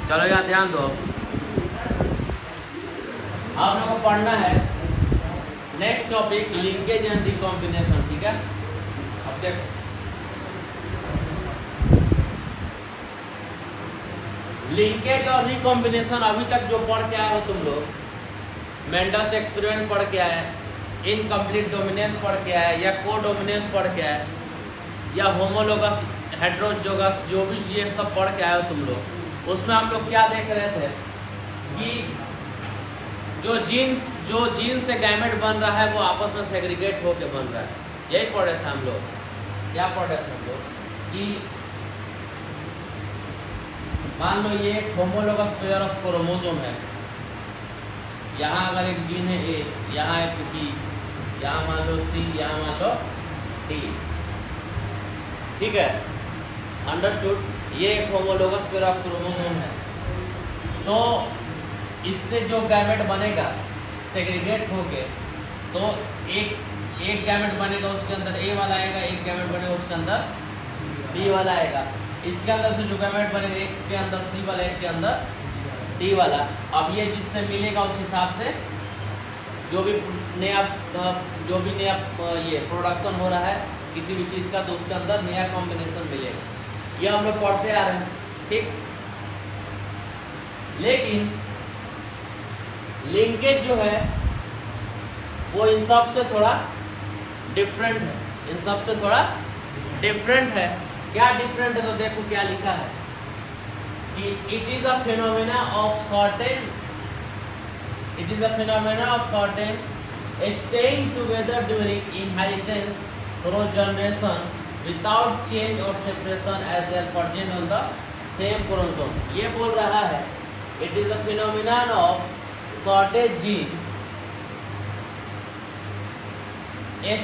चलो यहाँ ध्यान दो। आप लोगों को पढ़ना है next topic linkage and recombination, ठीक है। अब देखो लिंकेज और रिकॉम्बिनेशन अभी तक जो पढ़ के आए हो तुम लोग, मेंडल्स एक्सपेरिमेंट पढ़ के आए, इनकम्प्लीट डोमिनेंस पढ़ के आए, या को डोमिनेंस पढ़ के आए, या होमोलोगस हेट्रोजोगस, जो भी ये सब पढ़ के आए हो तुम लोग, उसमें हम लोग क्या देख रहे थे कि जो जीन से गैमेट बन रहा है वो आपस में सेग्रीगेट होकर बन रहा है। यही पढ़ रहे थे हम लोग। क्या पढ़ रहे थे हम लोग कि मान लो ये एक होमोलोगस पेयर ऑफ क्रोमोसोम है। यहाँ अगर एक जीन है ए, यहाँ एक बी, यहाँ मान लो सी, यहाँ मान लो डी, ठीक है, अंडरस्टूड। ये एक होमोलोगस पेयर ऑफ क्रोमोसोम है। तो इससे जो गैमेट बनेगा सेग्रीगेट होके, तो एक गैमेट बनेगा उसके अंदर ए वाला आएगा, एक गैमेट बनेगा उसके अंदर बी वाला आएगा। इसके अंदर से जो गैमेट बनेगा एक के अंदर सी वाला, एक के अंदर डी वाला। अब ये जिससे मिलेगा उस हिसाब से जो भी नया ये प्रोडक्शन हो रहा है किसी भी चीज़ का, तो उसके अंदर नया कॉम्बिनेशन मिलेगा। ये हम लोग पढ़ते आ रहे हैं, ठीक। लेकिन लिंकेज जो है वो इन सब से थोड़ा डिफरेंट है, इन सब से थोड़ा डिफरेंट है। क्या डिफरेंट है? तो देखो क्या लिखा है कि it is a phenomena of certain staying together during inheritance through generation without change और separation as they are present on the same chromosome. ये बोल रहा है it is a phenomena of certain gene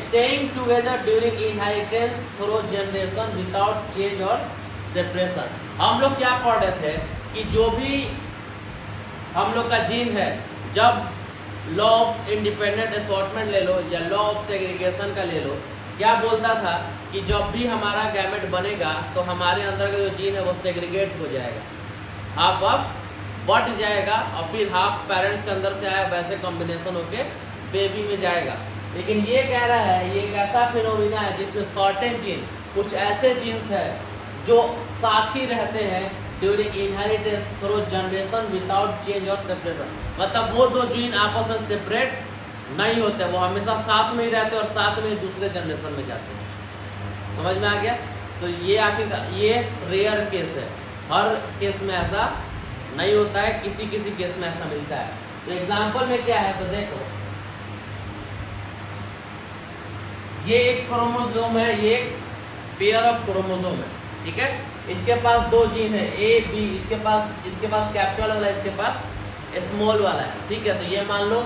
staying together during inheritance through generation without change और separation। हम लोग क्या पढ़ रहे थे कि जो भी हम लोग का जीन है, जब लॉ ऑफ इंडिपेंडेंट असॉर्टमेंट ले लो या लॉ ऑफ सेग्रीगेशन का ले लो, क्या बोलता था कि जब भी हमारा गैमेट बनेगा तो हमारे अंदर का जो जीन है वो सेग्रीगेट हो जाएगा, हाफ बट जाएगा, और फिर हाफ पेरेंट्स के अंदर से आया वैसे कॉम्बिनेशन होके बेबी में जाएगा। लेकिन ये कह रहा है ये एक ऐसा फिनोमिना है जिसमें सर्टेन जीन, कुछ ऐसे जीन्स है जो साथ ही रहते हैं during inheritance through generation without change और सेपरेशन। मतलब वो दो जीन आपस में सेपरेट नहीं होते, वो हमेशा साथ में ही रहते हैं और साथ में ही दूसरे जनरेशन में जाते हैं। समझ में आ गया? तो ये आखिर ये रेयर केस है, हर केस में ऐसा नहीं होता है, किसी किसी केस में ऐसा मिलता है। तो एग्जाम्पल में क्या है तो देखो, ये एक क्रोमोसोम है, ये एक पेयर ऑफ क्रोमोसोम है, ठीक है। इसके पास दो जीन है ए बी, इसके पास कैपिटल वाला, इसके पास स्मॉल वाला है, ठीक है। तो ये मान लो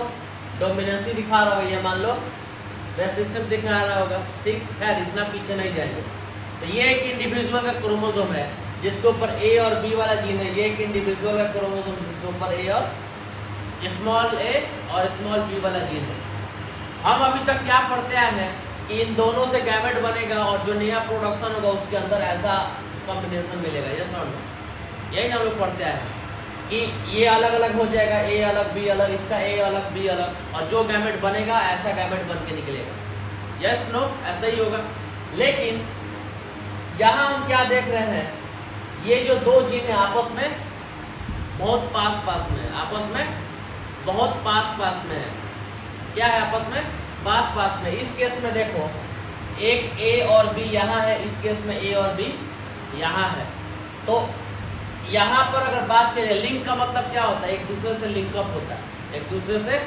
डोमिनेंसी दिखा रहा होगा, ये मान लो रेसिस्टिव दिखा रहा होगा, ठीक है। इतना पीछे नहीं जाएंगे। तो ये एक इंडिविजुअल का क्रोमोसोम है जिसके ऊपर ए और बी वाला जीन है। ये एक इंडिविजुअल का क्रोमोसोम जिसके ऊपर ए और स्मॉल ए और स्मॉल बी वाला जीन है। हम अभी तक क्या पढ़ते आए हैं कि इन दोनों से गैमेट बनेगा और जो नया प्रोडक्शन होगा उसके अंदर ऐसा कॉम्बिनेशन मिलेगा। यस और नो? यही हम लोग पढ़ते आए हैं कि ये अलग अलग हो जाएगा, ए अलग बी अलग, इसका ए अलग बी अलग, और जो गैमेट बनेगा ऐसा गैमेट बन के निकलेगा। Yes no? ऐसा ही होगा। लेकिन यहाँ हम क्या देख रहे हैं, ये जो दो जीन है आपस में बहुत पास में है, आपस में बहुत पास में है। क्या है? आपस में पास में। इस केस में देखो एक ए और बी यहाँ है, इस केस में ए और बी यहाँ है। तो यहाँ पर अगर बात करें लिंक का मतलब क्या होता है, एक दूसरे से लिंकअप होता है। एक दूसरे से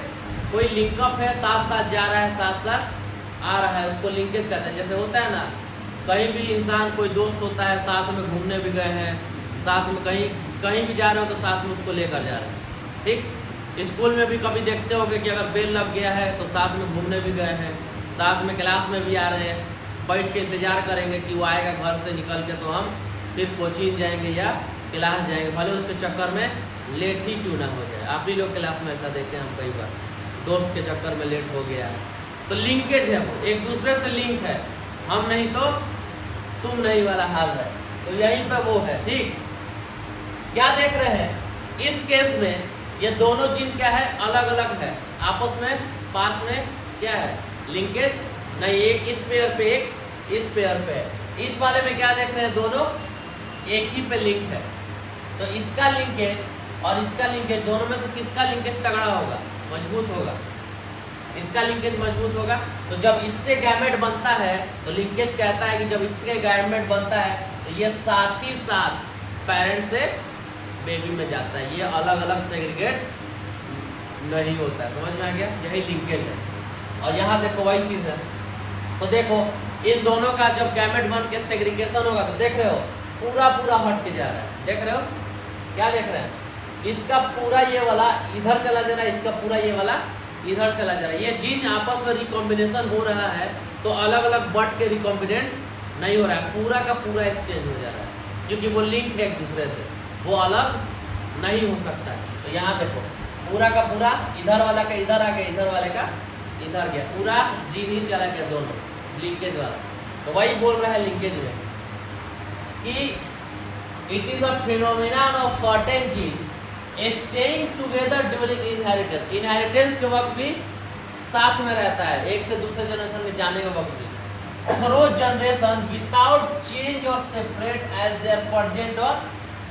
कोई लिंकअप है, साथ साथ जा रहा है, साथ साथ आ रहा है, उसको लिंकेज कहते हैं। जैसे होता है ना, कहीं भी इंसान कोई दोस्त होता है, साथ में घूमने भी गए हैं, साथ में कहीं भी जा रहे हो तो साथ में उसको लेकर जा रहे हैं, ठीक। स्कूल में भी कभी देखते होगे कि अगर बेल लग गया है तो साथ में घूमने भी गए हैं, साथ में क्लास में भी आ रहे हैं, बैठ के इंतज़ार करेंगे कि वो आएगा घर से निकल के तो हम फिर कोचिंग जाएंगे या क्लास जाएंगे, भले उसके चक्कर में लेट ही क्यों ना हो जाए। आप ही लोग क्लास में ऐसा देखे हम कई बार, दोस्त के चक्कर में लेट हो गया है। तो लिंकेज है, वो एक दूसरे से लिंक है, हम नहीं तो तुम नहीं वाला हाल है। तो यहीं पर वो है, ठीक। क्या देख रहे हैं इस केस में, ये दोनों जीन क्या है, अलग अलग है, आपस में पास में क्या है, लिंकेज नहीं, एक इस पेयर पे एक इस पेयर पे है। इस वाले में क्या देख रहे हैं, दोनों एक ही पे लिंक है, तो इसका लिंकेज और इसका लिंकेज दोनों में से किसका लिंकेज तगड़ा होगा, मजबूत होगा, इसका लिंकेज मजबूत होगा। तो जब इससे गैमेट बनता है तो लिंकेज कहता है कि जब इससे गैमेट बनता है तो ये साथ ही साथ पेरेंट से बेबी में जाता है, ये अलग अलग सेग्रीगेट नहीं होता है। समझ में आ गया, यही लिंकेज है। और यहाँ देखो वही चीज़ है, तो देखो इन दोनों का जब गैमेट बन के सेग्रीगेशन होगा तो देख रहे हो पूरा पूरा हट के जा रहा है, देख रहे हो, क्या देख रहे हैं, इसका पूरा ये वाला इधर चला जा रहा है, इसका पूरा ये वाला इधर चला जा रहा है। ये जीन आपस में रिकॉम्बिनेशन हो रहा है तो अलग अलग बट के रिकॉम्बिनेंट नहीं हो रहा है, पूरा का पूरा एक्सचेंज हो जा रहा है, क्योंकि वो लिंक है एक दूसरे से, वो अलग नहीं हो सकता है। तो यहाँ देखो पूरा का पूरा इधर वाला का इधर आ गया, इधर वाले का इधर गया, पूरा जीन ही चला गया दोनों, लिंकेज वाला। तो वही बोल रहा है लिंकेज में कि it is a phenomenon of certain gene staying together during inheritance. Inheritance के वक्त भी साथ में रहता है, एक से दूसरे जनरेशन में जाने के वक्त भी, थ्रू जनरेशन विदाउट चेंज और सेपरेट एज देयर प्रेजेंट और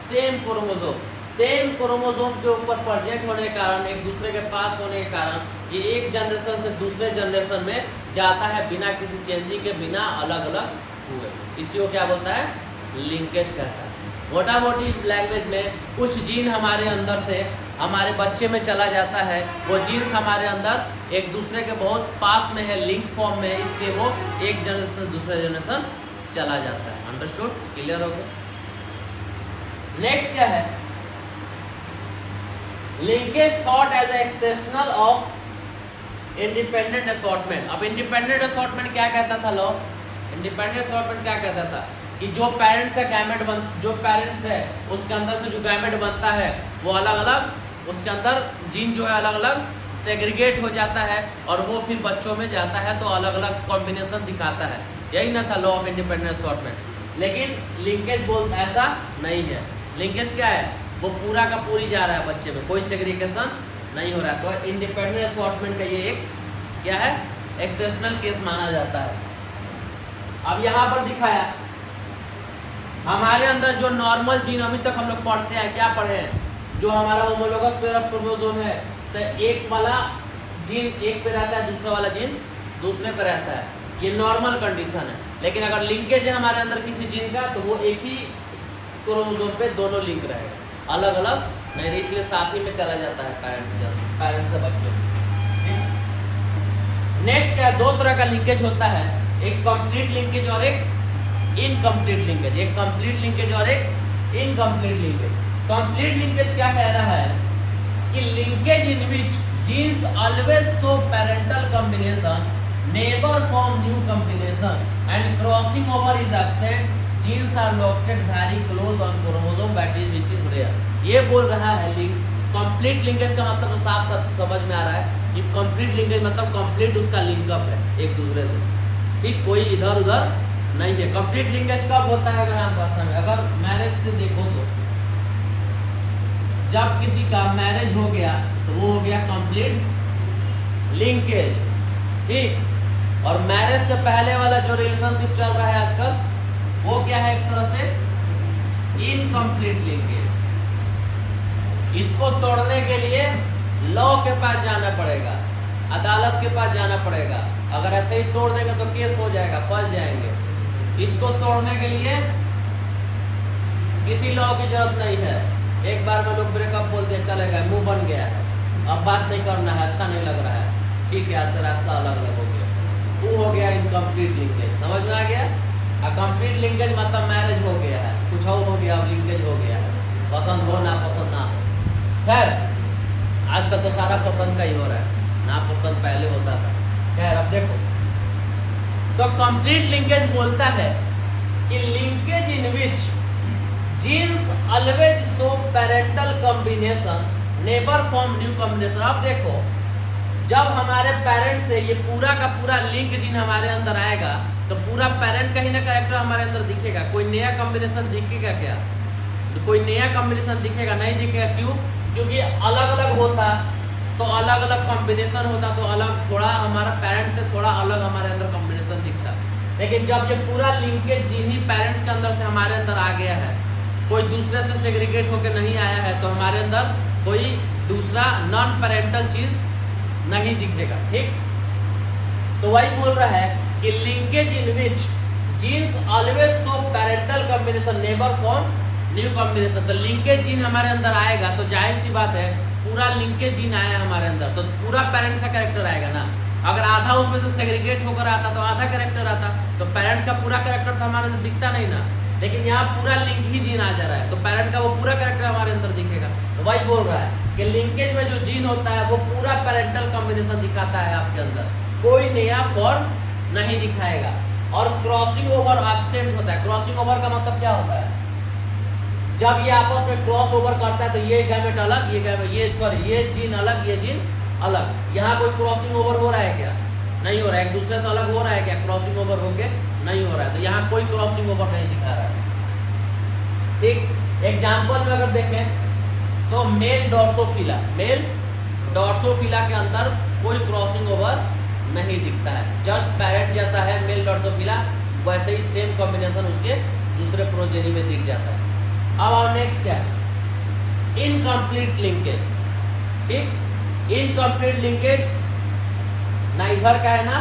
सेम क्रोमोसोम। सेम क्रोमोसोम के ऊपर प्रेजेंट होने के कारण, एक दूसरे के पास होने के कारण ये एक जनरेशन से दूसरे जनरेशन में जाता है बिना किसी चेंजिंग के, बिना अलग अलग हुए। इसी को क्या बोलता है, लिंकेज कहता है। मोटा मोटी लैंग्वेज में कुछ जीन हमारे अंदर से हमारे बच्चे में चला जाता है, वो जीन्स हमारे अंदर एक दूसरे के बहुत पास में है, लिंक फॉर्म में, इसलिए वो एक जनरेशन से दूसरे जनरेशन चला जाता है। अंडरस्टूड, क्लियर हो गया। नेक्स्ट क्या है, linkage thought as exceptional of independent assortment. अब इंडिपेंडेंट असॉर्टमेंट क्या कहता था लोग, इंडिपेंडेंट असॉर्टमेंट क्या कहता था कि जो पेरेंट्स से गैमेट जो पेरेंट्स है उसके अंदर से जो गैमेट बनता है वो अलग अलग, उसके अंदर जीन जो है अलग अलग सेग्रीगेट हो जाता है और वो फिर बच्चों में जाता है तो अलग अलग कॉम्बिनेशन दिखाता है। यही ना था लॉ ऑफ इंडिपेंडेंट असॉर्टमेंट। लेकिन लिंकेज बोल ऐसा नहीं है। लिंकेज क्या है, वो पूरा का पूरी जा रहा है बच्चे में, कोई सेग्रीगेशन नहीं हो रहा है। तो इंडिपेंडेंट असॉर्टमेंट का ये एक क्या है, एक्सेप्शनल केस माना जाता है। अब यहाँ पर दिखाया हमारे अंदर जो नॉर्मल जीन अभी तक हम लोग पढ़ते हैं, क्या पढ़े हैं, जो हमारा होमोलोगस पेयर ऑफ क्रोमोसोम है, तो एक वाला जीन एक पे रहता है, दूसरा वाला जीन दूसरे पे रहता है, ये नॉर्मल कंडीशन है। लेकिन अगर लिंकेज है हमारे अंदर किसी जीन का तो वो एक ही क्रोमोसोम पे दोनों लिंक रहेगा, अलग अलग नहीं, इसलिए साथ ही में चला जाता है पेरेंट्स से बच्चों। नेक्स्ट क्या, दो तरह का लिंकेज होता है, एक कंप्लीट लिंकेज और एक इनकम्प्लीट लिंकेज। एक कंप्लीट लिंकेज और एक इनकम्प्लीट लिंकेज। कंप्लीट लिंकेज क्या कह रहा है कि linkage in which genes always show parental combination, never form new combination and crossing over is absent, genes are located very close on chromosome that is which is rare. ये बोल रहा है complete linkage का मतलब तो साफ समझ में आ रहा है कि कंप्लीट लिंकेज मतलब कंप्लीट उसका लिंकअप है एक दूसरे से, ठीक, कोई इधर उधर नहीं है। कंप्लीट लिंकेज कब होता है, अगर हम भाषा में अगर मैरिज से देखो तो जब किसी का मैरिज हो गया तो वो हो गया कंप्लीट लिंकेज, ठीक। और मैरिज से पहले वाला जो रिलेशनशिप चल रहा है आजकल वो क्या है, एक तरह से इनकम्प्लीट लिंकेज। इसको तोड़ने के लिए लॉ के पास जाना पड़ेगा, अदालत के पास जाना पड़ेगा। अगर ऐसे ही तोड़ देंगे तो केस हो जाएगा, फंस जाएंगे। इसको तोड़ने के लिए किसी लॉ की जरूरत नहीं है, एक बार में लोग ब्रेकअप बोल दिया चलेगा, मुंह बन गया है, अब बात नहीं करना है, अच्छा नहीं लग रहा है, ठीक है, ऐसे रास्ता अलग अलग हो गया, वो हो गया इनकम्प्लीट लिंकेज। समझ में आ गया। कंप्लीट लिंकेज मतलब मैरिज हो गया है, कुछ और हो गया, अब लिंकेज हो गया है, पसंद हो ना पसंद ना हो। खैर आजकल तो सारा पसंद का ही हो रहा है, ना पसंद पहले होता था। खैर अब देखो, तो कंप्लीट लिंकेज बोलता है कि linkage in which genes always show parental combination, never form new combination. अब देखो, जब हमारे पेरेंट से ये पूरा का पूरा लिंक जीन हमारे अंदर आएगा तो पूरा पेरेंट का ही ना कैरेक्टर हमारे अंदर दिखेगा, कोई नया कॉम्बिनेशन दिखेगा क्या, कोई नया कॉम्बिनेशन दिखेगा नहीं दिखेगा। क्यों? क्योंकि अलग अलग होता तो अलग अलग कॉम्बिनेशन होता तो अलग थोड़ा हमारा पेरेंट्स से थोड़ा अलग हमारे अंदर कॉम्बिनेशन दिखता। लेकिन जब ये पूरा लिंकेज जीन ही पेरेंट्स के अंदर से हमारे अंदर आ गया है, कोई दूसरे से सेग्रीगेट होकर नहीं आया है, तो हमारे अंदर कोई दूसरा नॉन पेरेंटल चीज नहीं दिखेगा। ठीक, तो वही बोल रहा है कि linkage in which genes always show parental combination never form new combination. तो लिंकेज जीन हमारे अंदर आएगा तो जाहिर सी बात है पूरा लिंकेज जीन आया हमारे अंदर तो पूरा पेरेंट्स का कैरेक्टर आएगा ना। अगर आधा उसमें से सेग्रीगेट होकर आता तो आधा कैरेक्टर आता, तो पेरेंट्स का पूरा कैरेक्टर तो हमारे अंदर दिखता नहीं ना। लेकिन यहाँ पूरा लिंक ही जीन आ जा रहा है तो पेरेंट का वो पूरा कैरेक्टर हमारे अंदर दिखेगा। तो वही बोल रहा है कि लिंकेज में जो जीन होता है वो पूरा पेरेंटल कॉम्बिनेशन दिखाता है आपके अंदर, कोई नया फॉर्म नहीं दिखाएगा। और क्रॉसिंग ओवर एब्सेंट होता है। क्रॉसिंग ओवर का मतलब क्या होता है? जब ये आपस में क्रॉस ओवर करता है तो ये गैमेट अलग, ये जीन अलग, ये जीन अलग। यहाँ कोई क्रॉसिंग ओवर हो रहा है क्या? नहीं हो रहा है। एक दूसरे से अलग हो रहा है क्या? क्रॉसिंग ओवर होके नहीं हो रहा है। तो यहाँ कोई क्रॉसिंग ओवर नहीं दिखा रहा है। ठीक, एग्जाम्पल में अगर देखें तो मेल डॉर्सोफिला के अंदर कोई क्रॉसिंग ओवर नहीं दिखता है। जस्ट पैरेंट जैसा है मेल डॉर्सोफिला, वैसे ही सेम कॉम्बिनेशन उसके दूसरे प्रोजेनी में दिख जाता है। अब और नेक्स्ट क्या है? Incomplete linkage. ठीक, इनकम्प्लीट लिंकेज ना इधर का है ना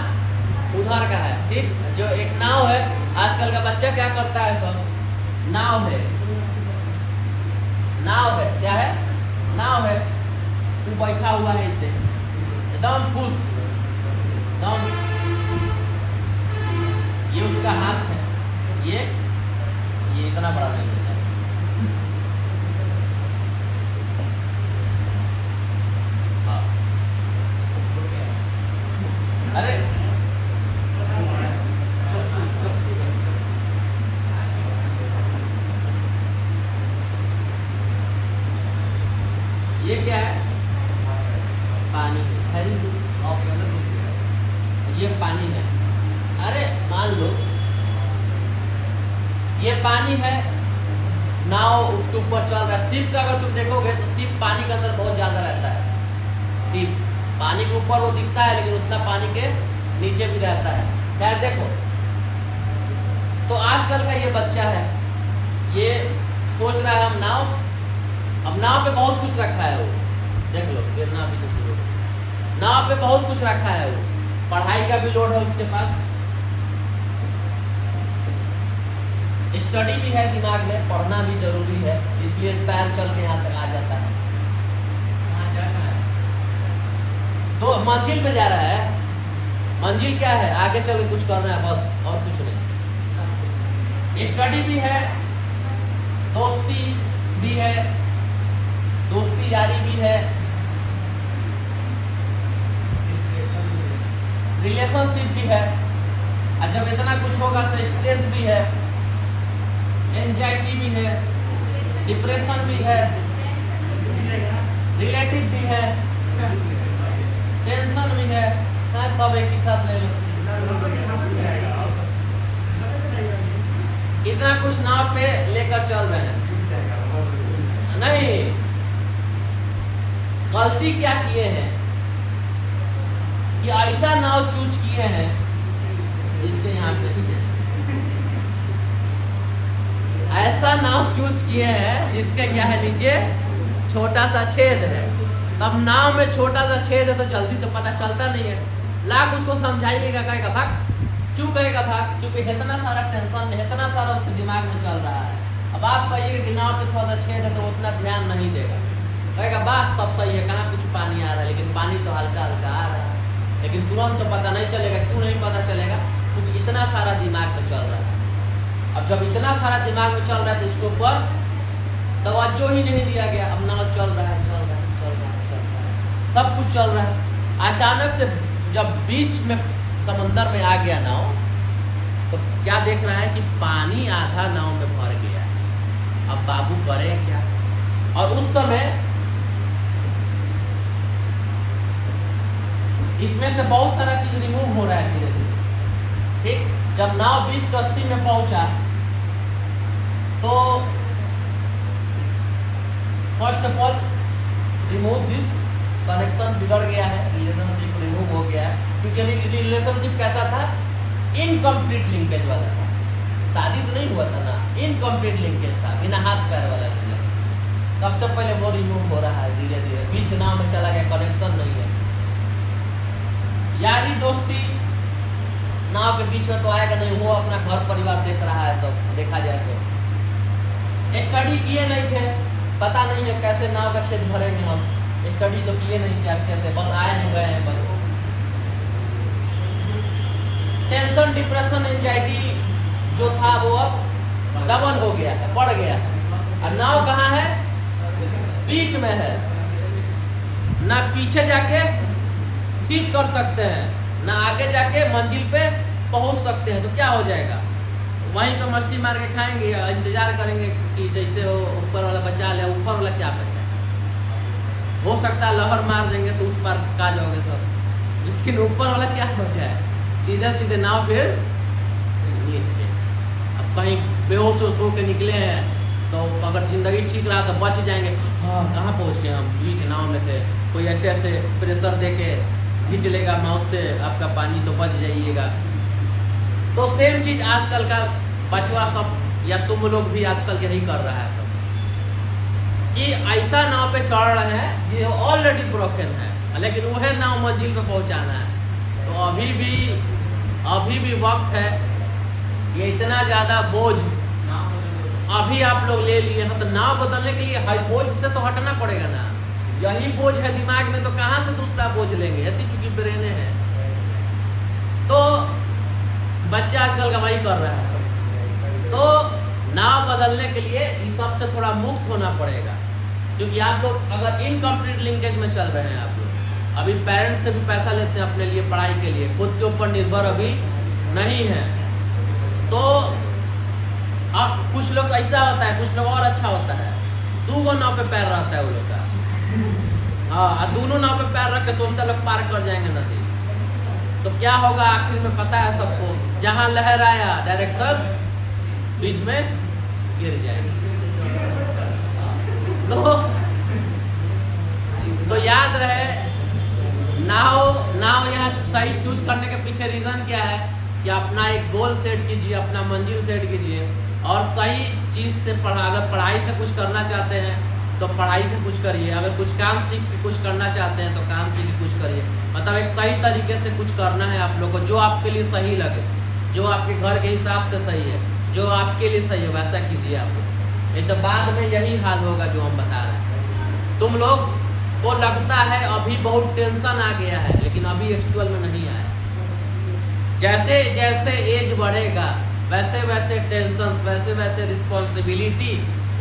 उधर का है। ठीक, जो एक नाव है, आजकल का बच्चा क्या करता है? सब नाव है क्या है? नाव है, तू बैठा हुआ है इतने एकदम खुश एकदम, ये उसका हाथ है, ये इतना बड़ा नहीं होता। हाँ, अरे ये क्या है? पानी है। ये पानी है। अरे मान लो ये पानी है, नाव उसके ऊपर चल रहा है। शिप का अगर तुम देखोगे तो शिप पानी के अंदर बहुत ज्यादा रहता है। शिप पानी के ऊपर वो दिखता है लेकिन उतना पानी के नीचे भी रहता है। खैर देखो, तो आजकल का ये बच्चा है, ये सोच रहा है हम नाव, अब नाव पे बहुत कुछ रखा है। वो देख लो, फिर नाव भी शुरू, नाव पे बहुत कुछ रखा है। वो पढ़ाई का भी लोड है उसके पास, स्टडी भी है दिमाग में, पढ़ना भी जरूरी है, इसलिए पैर चल के यहाँ तक आ जाता है। तो मंजिल पे जा रहा है। मंजिल क्या है? आगे चल के कुछ करना है बस, और कुछ नहीं। स्टडी भी है, दोस्ती भी है, दोस्ती यारी भी है, रिलेशनशिप भी है। और जब इतना कुछ होगा तो स्ट्रेस भी है, एंजाइटी भी है, डिप्रेशन भी है, रिलेटिव भी है, टेंशन भी है। सब एक ही साथ ले लो। इतना कुछ नाव पे लेकर चल रहे हैं। नहीं, गलती क्या किए हैं कि ऐसा नाव चूज किए हैं इसके यहाँ पे, ऐसा नाव चूज किए हैं जिसके क्या है, नीचे छोटा सा छेद है। तब नाव में छोटा सा छेद है तो जल्दी तो पता चलता नहीं है। लाख उसको समझाइएगा, कहेगा भाग। क्यों कहेगा भाग? क्योंकि इतना सारा टेंशन, इतना सारा उसके दिमाग में चल रहा है। अब आप कहिएगा कि नाव पे थोड़ा सा छेद है तो उतना ध्यान नहीं देगा, कहेगा बात सब सही है, कहाँ कुछ पानी आ रहा है, लेकिन पानी तो हल्का हल्का आ रहा है। लेकिन तुरंत तो पता नहीं चलेगा। क्यों नहीं पता चलेगा? क्योंकि इतना सारा दिमाग में चल रहा है। अब जब इतना सारा दिमाग में चल रहा है तो इसके ऊपर तवज्जो ही नहीं दिया गया। अब नाव चल रहा है, सब कुछ चल रहा है। अचानक से जब बीच में समंदर में आ गया नाव, तो क्या देख रहा है कि पानी आधा नाव में भर गया है। अब बाबू करे क्या? और उस समय इसमें से बहुत सारा चीज रिमूव हो रहा है धीरे धीरे। ठीक, जब नाव बीच कश्ती में पहुंचा तो first of all remove this connection, बिगड़ गया है, रिलेशनशिप रिमूव हो गया है, क्योंकि रिलेशनशिप कैसा था, इनकम्प्लीट लिंकेज वाला था, शादी तो नहीं हुआ था ना, इनकम्प्लीट लिंकेज था, बिना हाथ पैर वाला लिंकेज। सबसे पहले वो रिमूव हो रहा है धीरे धीरे, बीच नाव में चला गया, कनेक्शन नहीं है। यारी दोस्ती नाव के बीच में तो आएगा नहीं, वो अपना घर परिवार देख रहा है, सब देखा जाए तो स्टडी किए नहीं थे, पता नहीं है कैसे नाव का छेद भरेंगे हम, स्टडी तो किए नहीं थे अच्छे से, बस आए नहीं गए हैं बस। टेंशन डिप्रेशन एंजाइटी जो था वो अब डबल हो गया है, बढ़ गया है। और नाव कहाँ है, बीच में है, ना पीछे जाके ठीक कर सकते हैं, ना आगे जाके मंजिल पे पहुंच सकते हैं, तो क्या हो जाएगा, वहीं पे मस्ती मार के खाएंगे, इंतजार करेंगे कि जैसे वो ऊपर वाला बचा ले, ऊपर वाला क्या बचा, हो सकता है लहर मार देंगे तो उस पार का जाओगे सब, लेकिन ऊपर वाला क्या बचा है, सीधे सीधे नाव फिर नीचे। अब कहीं बेहोश हो के निकले हैं तो अगर ज़िंदगी ठीक रहा तो बच जाएंगे, हाँ कहाँ पहुँच गए हम, बीच नाव में थे, कोई ऐसे ऐसे प्रेशर दे के खींच लेगा माउस से आपका पानी तो बच जाइएगा। तो सेम चीज़ आजकल का बचवा सब या तुम लोग भी आजकल यही कर रहा है सब, कि ऐसा नाव पे चढ़ रहे हैं जो ऑलरेडी ब्रोकन है, लेकिन वह नाव मंजिल पे पहुंचाना है। तो अभी भी वक्त है, ये इतना ज़्यादा बोझ अभी आप लोग ले लिए हैं, तो नाव बदलने के लिए हाई बोझ से तो हटना पड़ेगा ना, यही बोझ है दिमाग में, तो कहाँ से दूसरा बोझ लेंगे, इतनी चुकी ब्रेने हैं। तो बच्चा आजकल का वही कर रहा है, तो नाव बदलने के लिए इस सब से थोड़ा मुक्त होना पड़ेगा, क्योंकि आप लोग अगर इनकम्प्लीट लिंकेज में चल रहे हैं, आप लोग अभी पेरेंट्स से भी पैसा लेते हैं अपने लिए पढ़ाई के लिए, खुद के ऊपर निर्भर अभी नहीं है। तो अब कुछ लोग ऐसा होता है, कुछ लोग और अच्छा होता है, 2 नाव पे पैर रहता है वो लोग का, हाँ, दोनों नाव पे पैर रख के सोचता लोग पार कर जाएंगे नदी, तो क्या होगा आखिर में पता है सबको, जहाँ लहर आया डायरेक्शन बीच में गिर जाएगा। तो याद रहे, नाव यहाँ सही चूज करने के पीछे रीजन क्या है, कि अपना एक गोल सेट कीजिए, अपना मंजिल सेट कीजिए, और सही चीज़ से अगर पढ़ाई से कुछ करना चाहते हैं तो पढ़ाई से कुछ करिए, अगर कुछ काम सीख के कुछ करना चाहते हैं तो काम सीख के कुछ करिए, मतलब एक सही तरीके से कुछ करना है आप लोग को, जो आपके लिए सही लगे, जो आपके घर के हिसाब से सही है, जो आपके लिए सही है वैसा कीजिए आप लोग। नहीं तो बाद में यही हाल होगा जो हम बता रहे हैं। तुम लोग को लगता है अभी बहुत टेंशन आ गया है, लेकिन अभी एक्चुअल में नहीं आया। जैसे जैसे एज बढ़ेगा वैसे वैसे टेंशन, वैसे वैसे रिस्पॉन्सिबिलिटी,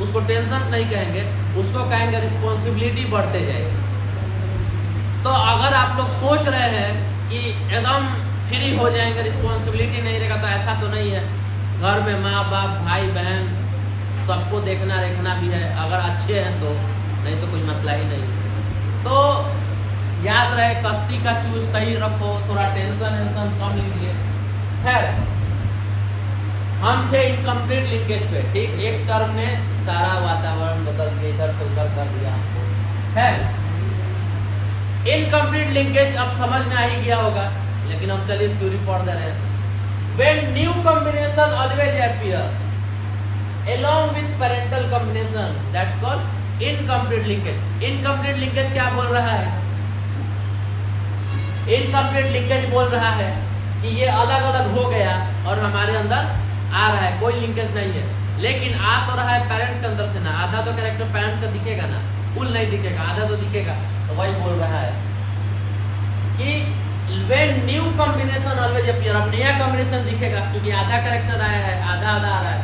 उसको टेंशन नहीं कहेंगे, उसको कहेंगे रिस्पॉन्सिबिलिटी बढ़ते जाएगी। तो अगर आप लोग सोच रहे हैं कि एकदम फ्री हो जाएंगे, रिस्पॉन्सिबिलिटी नहीं रहेगा, तो ऐसा तो नहीं है। घर में माँ बाप भाई बहन सबको देखना रखना भी है, अगर अच्छे हैं तो, नहीं तो कोई मसला ही नहीं। तो याद रहे, कश्ती का चूज सही रखो, थोड़ा टेंशन कम लीजिए। खैर, हम थे इनकम्प्लीट लिंकेज पे, ठीक, एक टर्म ने सारा वातावरण बदल के इधर से उधर कर दिया हमको। है इनकम्प्लीट लिंकेज अब समझ में आ ही गया होगा, लेकिन हम चलिए थ्योरी पढ़ दे रहे हैं। When new combination always appear along with parental combination, that's called incomplete linkage. Incomplete linkage क्या बोल रहा है? Incomplete linkage बोल रहा है कि ये अलग अलग हो गया और हमारे अंदर आ रहा है, कोई लिंकेज नहीं है, लेकिन आ तो रहा है पेरेंट्स के अंदर से ना। आधा तो कैरेक्टर पेरेंट्स का दिखेगा ना, फुल नहीं दिखेगा, आधा तो दिखेगा। तो वही बोल रहा है कि when new combination always appear, अब नया कॉम्बिनेशन दिखेगा क्योंकि आधा कैरेक्टर आया है, आधा आधा आ रहा है,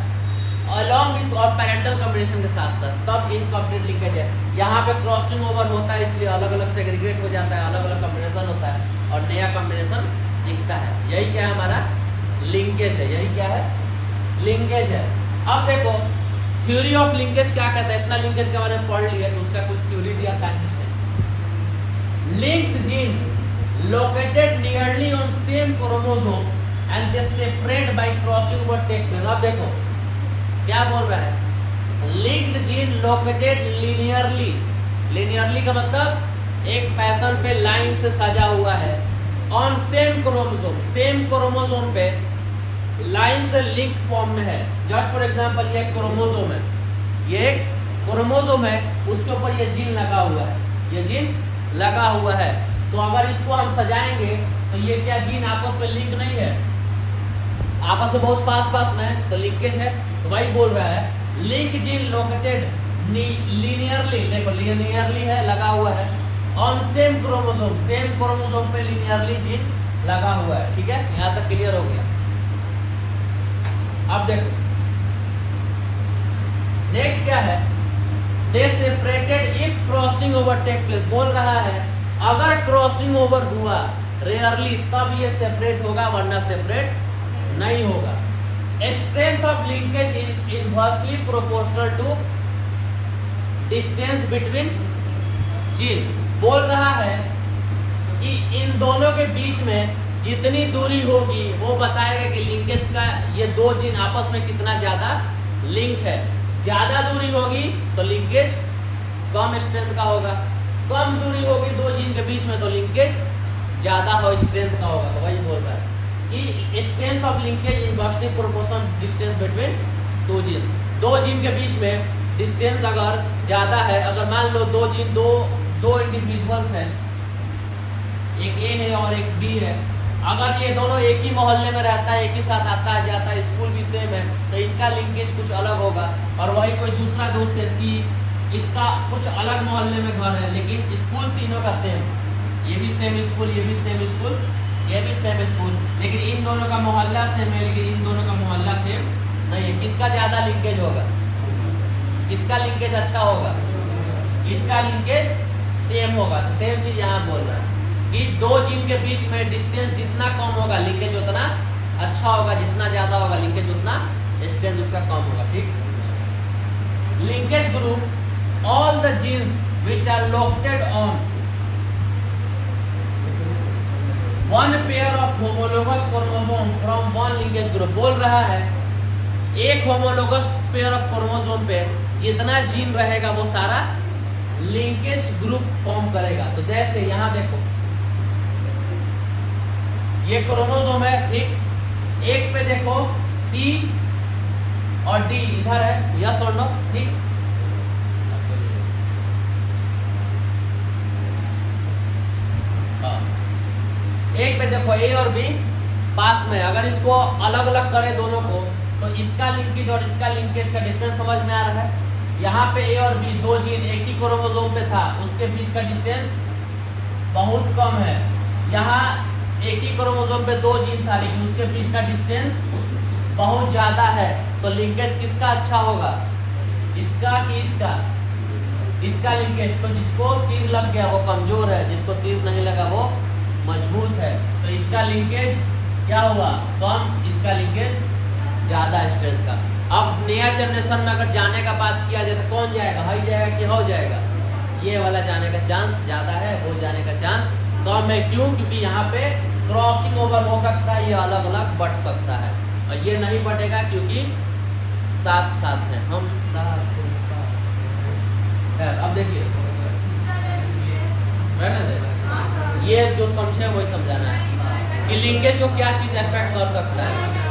along with और पेरेंटल कॉम्बिनेशन के साथ साथ, तब इनकम्प्लीट लिंकेज है। यहाँ पे क्रॉसिंग ओवर होता है, इसलिए अलग अलग सेग्रीगेट हो जाता है, अलग अलग कॉम्बिनेशन होता है और नया कॉम्बिनेशन दिखता है। यही क्या है हमारा लिंकेज है, यही क्या है लिंकेज है। अब देखो थ्योरी ऑफ लिंकेज क्या कहता है, इतना लिंकेज के बारे में पढ़ लिया तो उसका कुछ थ्योरी दिया साइंटिस्ट ने। Linked gene located nearly on same chromosome and they separate by crossing over text. अब देखो क्या बोल रहा है, linked gene located linearly, linearly का मतलब एक पैटर्न पे लाइन से सजा हुआ है, on same chromosome, same chromosome पे लाइन से लिंक फॉर्म में है। जस्ट फॉर एग्जांपल ये क्रोमोसोम है, ये क्रोमोसोम है, उसके ऊपर ये जीन लगा हुआ है, ये जीन लगा हुआ है। तो अगर इसको हम सजाएंगे तो ये क्या जीन आपस में लिंक नहीं है, आपस में बहुत पास पास में है, तो लिंकेज है। तो वही बोल रहा है लिंक जीन लोकेटेड लीनियरली, देखो लीनियरली है, लगा हुआ है, on same chromosome, same chromosome पे लीनियरली जीन लगा हुआ है। ठीक है, यहाँ तक क्लियर हो गया। अब देखो नेक्स्ट क्या है, they separated if crossing over take place. बोल रहा है अगर क्रॉसिंग ओवर हुआ रेयरली तब ये सेपरेट होगा, वरना सेपरेट नहीं होगा। Strength of linkage is inversely proportional to distance between gene. बोल रहा है कि इन दोनों के बीच में जितनी दूरी होगी वो बताएगा कि लिंकेज का ये दो जीन आपस में कितना ज्यादा लिंक है। ज्यादा दूरी होगी तो लिंकेज कम स्ट्रेंथ का होगा, कम दूरी होगी दो जीन के बीच में तो लिंकेज ज्यादा हो स्ट्रेंथ का होगा। तो वही बोल रहा है कि strength of linkage inversely proportional distance between two gene. दो जीन के बीच में डिस्टेंस अगर ज़्यादा है, अगर मान लो दो जीन दो इंडिविजुअल्स हैं, एक ए है और एक बी है, अगर ये दोनों एक ही मोहल्ले में रहता है, एक ही साथ आता है जाता है, स्कूल भी सेम है, तो इनका लिंकेज कुछ अलग होगा। और वही कोई दूसरा दोस्त है सी, इसका कुछ अलग मोहल्ले में घर है लेकिन स्कूल तीनों का सेम, ये भी सेम स्कूल, ये भी सेम स्कूल, ये भी सेम स्कूल, लेकिन इन दोनों का मोहल्ला सेम है, लेकिन इन दोनों का मोहल्ला सेम नहीं है। किसका ज़्यादा लिंकेज होगा, किसका लिंकेज अच्छा होगा, इसका लिंकेज सेम होगा। तो सेम चीज़ यहाँ बोल रहा है कि दो जीन के बीच में डिस्टेंस जितना कम होगा लिंकेज उतना अच्छा होगा, जितना ज़्यादा होगा लिंकेज उतना डिस्टेंस उसका कम होगा। ठीक, linkage group all the genes which are located on one pair of homologous chromosome from one linkage group. बोल रहा है एक होमोलोगस पेयर ऑफ क्रोमोसोम पे जितना जीन रहेगा वो सारा लिंकेज ग्रुप फॉर्म करेगा। तो जैसे यहाँ देखो ये क्रोमोसोम है, ठीक, एक पे देखो सी और डी इधर है, यस और नो, ठीक, एक पे देखो ए और बी पास में, अगर इसको अलग अलग करें दोनों को तो इसका लिंकेज और इसका लिंकेज का डिफरेंस समझ में आ रहा है। यहाँ पे ए और बी दो जीन एक ही क्रोमोसोम पे था, उसके बीच का डिस्टेंस बहुत कम है। यहाँ एक ही क्रोमोसोम पे दो जीन था लेकिन उसके बीच का डिस्टेंस बहुत ज़्यादा है, तो लिंकेज किसका अच्छा होगा, इसका कि इसका, इसका लिंकेज। तो जिसको तीर लग गया वो कमजोर है, जिसको तीर नहीं लगा वो मजबूत है। तो इसका लिंकेज क्या हुआ, कम, इसका लिंकेज ज़्यादा स्ट्रेंथ का। अब नया जनरेशन में अगर जाने का बात किया जाए तो कौन जाएगा, हाई जाएगा कि हो जाएगा, ये वाला जाने का चांस ज़्यादा है, वो जाने का चांस कम है। क्यों, क्योंकि यहाँ पे क्रॉसिंग ओवर हो सकता है, ये अलग अलग बढ़ सकता है, और ये नहीं बढ़ेगा क्योंकि साथ साथ है, हम साथ। अब देखिए ये जो समझे वही समझाना है कि लिंकेज को क्या चीज़ अफेक्ट कर सकता है।